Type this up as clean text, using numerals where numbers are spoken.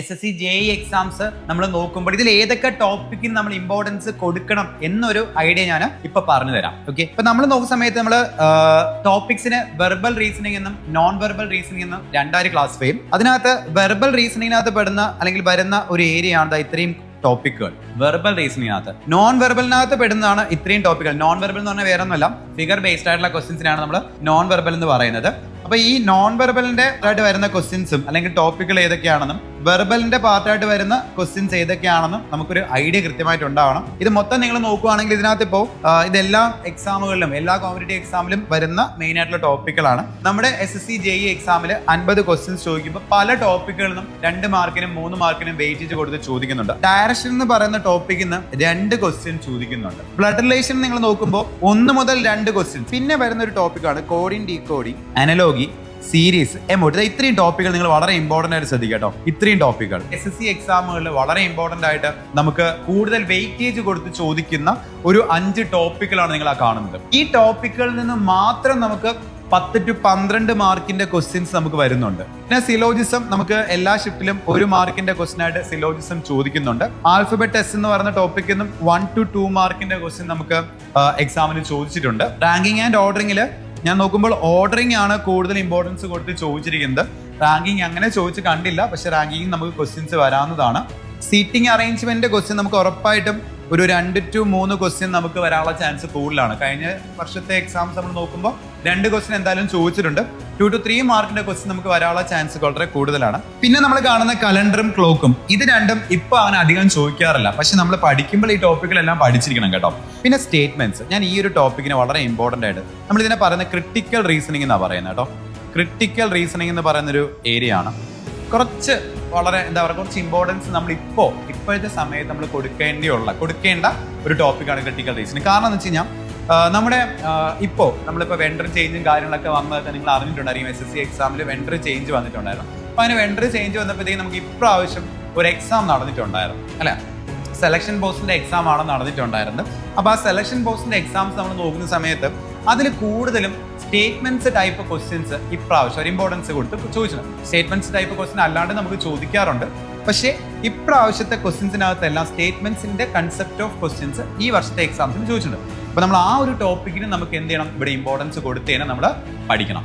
SSC JEE exams നമ്മൾ നോക്കുമ്പോൾ ഇതിൽ ഏതൊക്കെ ടോപ്പിക്കിന് നമ്മൾ ഇമ്പോർട്ടൻസ് കൊടുക്കണം എന്നൊരു ഐഡിയ ഞാൻ ഇപ്പൊ പറഞ്ഞു തരാം. ഓക്കെ, ഇപ്പൊ നമ്മൾ നോക്കുന്ന സമയത്ത് നമ്മൾ ടോപ്പിക്സിന് വെർബൽ റീസണിംഗ് എന്നും നോൺ വെർബൽ റീസണിംഗ് എന്നും രണ്ടായിരം ക്ലാസ് ചെയ്യും. അതിനകത്ത് വെർബൽ റീസണിങ്ങിനകത്ത് പെടുന്ന അല്ലെങ്കിൽ വരുന്ന ഒരു ഏരിയ ആണ് ഇത്രയും ടോപ്പിക്കുകൾ. വെർബൽ റീസണിങ്ങിനകത്ത് നോൺ വെർബലിനകത്ത് പെടുന്നതാണ് ഇത്രയും ടോപ്പിക്കുകൾ. നോൺ വെർബൽ എന്ന് പറഞ്ഞാൽ വേറെ ഒന്നുമല്ല, ഫിഗർ ബേസ്ഡ് ആയിട്ടുള്ള ക്വസ്റ്റ്യൻസിനാണ് നമ്മൾ നോൺ വെർബൽ എന്ന് പറയുന്നത്. അപ്പൊ ഈ നോൺ വെർബലിന്റെ ആയിട്ട് വരുന്ന ക്വസ്റ്റ്യൻസും അല്ലെങ്കിൽ ടോപ്പിക്കുകൾ ഏതൊക്കെയാണെന്നും വെർബലിന്റെ പാർട്ടായിട്ട് വരുന്ന ക്വസ്റ്റ്യൻസ് ഏതൊക്കെയാണെന്നും നമുക്കൊരു ഐഡിയ കൃത്യമായിട്ട് ഉണ്ടാവണം. ഇത് മൊത്തം നിങ്ങൾ നോക്കുകയാണെങ്കിൽ ഇതിനകത്ത് ഇപ്പോൾ ഇതെല്ലാ എക്സാമുകളിലും എല്ലാ കോമ്പറ്റേറ്റീവ് എക്സാമിലും വരുന്ന മെയിൻ ആയിട്ടുള്ള ടോപ്പിക്കുകളാണ്. നമ്മുടെ SSC JEE എക്സാമിൽ 50 ക്വസ്റ്റ്യൻസ് ചോദിക്കുമ്പോൾ പല ടോപ്പിക്കുകളിൽ നിന്നും 2 മാർക്കിനും 3 മാർക്കിനും വെയിറ്റേജ് കൊടുത്ത് ചോദിക്കുന്നുണ്ട്. ഡയറക്ഷൻ എന്ന് പറയുന്ന ടോപ്പിക്കിൽ നിന്ന് 2 ക്വസ്റ്റ്യൻ ചോദിക്കുന്നുണ്ട്. ബ്ലഡ് റിലേഷൻ നിങ്ങൾ നോക്കുമ്പോൾ 1 മുതൽ 2 ക്വസ്റ്റ്യൻ. പിന്നെ വരുന്ന ഒരു ടോപ്പിക്കാണ് coding, decoding, analogy, series, emote. ഇത്രയും ടോപ്പിക്കുകൾ നിങ്ങൾ വളരെ ഇമ്പോർട്ടന്റ് ആയിട്ട് ശ്രദ്ധിക്കുക കേട്ടോ. ഇത്രയും ടോപ്പിക്കുകൾ SSC എക്സാമുകളിൽ വളരെ ഇമ്പോർട്ടന്റ് ആയിട്ട് നമുക്ക് കൂടുതൽ വെയിറ്റേജ് കൊടുത്ത് ചോദിക്കുന്ന ഒരു 5 ടോപ്പിക്കുകളാണ് നിങ്ങൾ കാണുന്നത്. ഈ ടോപ്പിക്കുകളിൽ നിന്ന് മാത്രം നമുക്ക് 10 to 12 മാർക്കിന്റെ ക്വസ്റ്റ്യൻസ് നമുക്ക് വരുന്നുണ്ട്. പിന്നെ സിലോജിസം നമുക്ക് എല്ലാ ഷിഫ്റ്റിലും 1 മാർക്കിന്റെ ക്വസ്റ്റ്യൻ ആയിട്ട് സിലോജിസം ചോദിക്കുന്നുണ്ട്. ആൽഫബറ്റ് എസ് എന്ന് പറയുന്ന ടോപ്പിക്കിൽ നിന്നും 1 to 2 മാർക്കിന്റെ ക്വസ്റ്റ്യൻ നമുക്ക് എക്സാമിന് ചോദിച്ചിട്ടുണ്ട്. റാങ്കിങ് ആൻഡ് ഓർഡറിംഗിൽ ഞാൻ നോക്കുമ്പോൾ ഓർഡറിംഗ് ആണ് കൂടുതൽ ഇമ്പോർട്ടൻസ് കൊടുത്ത് ചോദിച്ചിരിക്കുന്നത്. റാങ്കിങ് അങ്ങനെ ചോദിച്ച് കണ്ടില്ല, പക്ഷെ റാങ്കിങ് നമുക്ക് ക്വസ്റ്റ്യൻസ് വരാവുന്നതാണ്. സീറ്റിംഗ് അറേഞ്ച്മെന്റ് ക്വസ്റ്റ്യൻ നമുക്ക് ഉറപ്പായിട്ടും ഒരു 2 to 3 ക്വസ്റ്റ്യൻ നമുക്ക് വരാനുള്ള ചാൻസ് കൂടുതലാണ്. കഴിഞ്ഞ വർഷത്തെ എക്സാംസ് നമ്മൾ നോക്കുമ്പോൾ 2 ക്വസ്റ്റ്യൻ എന്തായാലും ചോദിച്ചിട്ടുണ്ട്. 2 to 3 മാർക്കിന്റെ ക്വസ്റ്റ്യൻ നമുക്ക് വരാനുള്ള ചാൻസ് വളരെ കൂടുതലാണ്. പിന്നെ നമ്മൾ കാണുന്ന കലണ്ടറും ക്ലോക്കും, ഇത് രണ്ടും ഇപ്പൊ അങ്ങനെ അധികം ചോദിക്കാറില്ല, പക്ഷെ നമ്മൾ പഠിക്കുമ്പോൾ ഈ ടോപ്പിക്കുകളെല്ലാം പഠിച്ചിരിക്കണം കേട്ടോ. പിന്നെ സ്റ്റേറ്റ്മെന്റ്സ്, ഞാൻ ഈ ഒരു ടോപ്പിക്കിന് വളരെ ഇമ്പോർട്ടന്റ് ആയിട്ട് നമ്മൾ ഇതിനെ പറയുന്ന ക്രിട്ടിക്കൽ റീസണിംഗ് എന്നാണ് പറയുന്നത് കേട്ടോ. ക്രിട്ടിക്കൽ റീസണിംഗ് എന്ന് പറയുന്നൊരു ഏരിയ ആണ്. കുറച്ച് വളരെ എന്താ പറയുക, കുറച്ച് ഇമ്പോർട്ടൻസ് നമ്മൾ ഇപ്പോഴത്തെ സമയത്ത് നമ്മൾ കൊടുക്കേണ്ട ഒരു ടോപ്പിക്കാണ് ക്രിട്ടിക്കൽ റീസണിംഗ്. കാരണം എന്ന് വെച്ച് കഴിഞ്ഞാൽ നമ്മുടെ നമ്മളിപ്പോൾ വെണ്ടർ ചേഞ്ചും കാര്യങ്ങളൊക്കെ വന്നതൊക്കെ നിങ്ങൾ അറിഞ്ഞിട്ടുണ്ടായിരിക്കും. SSC എക്സാമിൽ വെണ്ടർ ചേഞ്ച് വന്നിട്ടുണ്ടായിരുന്നു. അപ്പോൾ അതിന് വെണ്ടർ ചേഞ്ച് വന്നപ്പോഴത്തേക്കും നമുക്ക് ഇപ്രാവശ്യം ഒരു എക്സാം നടന്നിട്ടുണ്ടായിരുന്നു അല്ലെ. സെലക്ഷൻ പോസ്റ്റിന്റെ എക്സാം ആണ് നടന്നിട്ടുണ്ടായിരുന്നത്. അപ്പോൾ ആ സെലക്ഷൻ പോസ്റ്റിന്റെ എക്സാംസ് നമ്മൾ നോക്കുന്ന സമയത്ത് അതിൽ കൂടുതലും സ്റ്റേറ്റ്മെന്റ്സ് ടൈപ്പ് ക്വസ്റ്റ്യൻസ് ഇപ്രാവശ്യം ഒരു ഇമ്പോർട്ടൻസ് കൊടുത്ത് ചോദിച്ചിട്ടുണ്ട്. സ്റ്റേറ്റ്മെന്റ്സ് ടൈപ്പ് ക്വസ്റ്റ്യൻ അല്ലാണ്ട് നമുക്ക് ചോദിക്കാറുണ്ട്, പക്ഷേ ഇപ്രാവശ്യത്തെ ക്വസ്റ്റ്യൻസിനകത്തെല്ലാം സ്റ്റേറ്റ്മെന്റ്സിന്റെ കൺസെപ്റ്റ് ഓഫ് ക്വസ്റ്റ്യൻസ് ഈ വർഷത്തെ എക്സാംസിന് ചോദിച്ചിട്ടുണ്ട്. അപ്പൊ നമ്മൾ ആ ഒരു ടോപ്പിക്കിന് നമുക്ക് എന്ത് ചെയ്യണം, ഇവിടെ ഇമ്പോർട്ടൻസ് കൊടുത്ത് തന്നെ നമ്മൾ പഠിക്കണം.